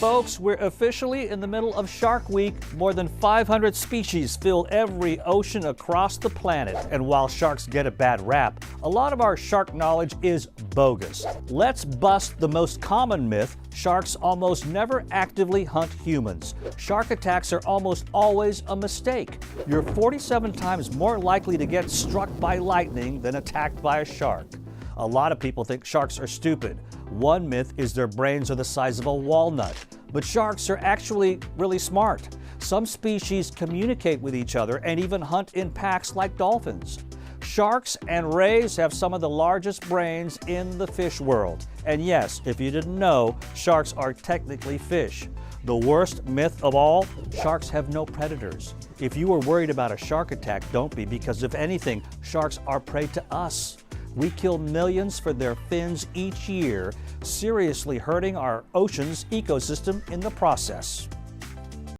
Folks, we're officially in the middle of Shark Week. More than 500 species fill every ocean across the planet. And while sharks get a bad rap, a lot of our shark knowledge is bogus. Let's bust the most common myth: sharks almost never actively hunt humans. Shark attacks are almost always a mistake. You're 47 times more likely to get struck by lightning than attacked by a shark. A lot of people think sharks are stupid. One myth is their brains are the size of a walnut, but sharks are actually really smart. Some species communicate with each other and even hunt in packs like dolphins. Sharks and rays have some of the largest brains in the fish world. And yes, if you didn't know, sharks are technically fish. The worst myth of all, sharks have no predators. If you were worried about a shark attack, don't be, because if anything, sharks are prey to us. We kill millions for their fins each year, seriously hurting our ocean's ecosystem in the process.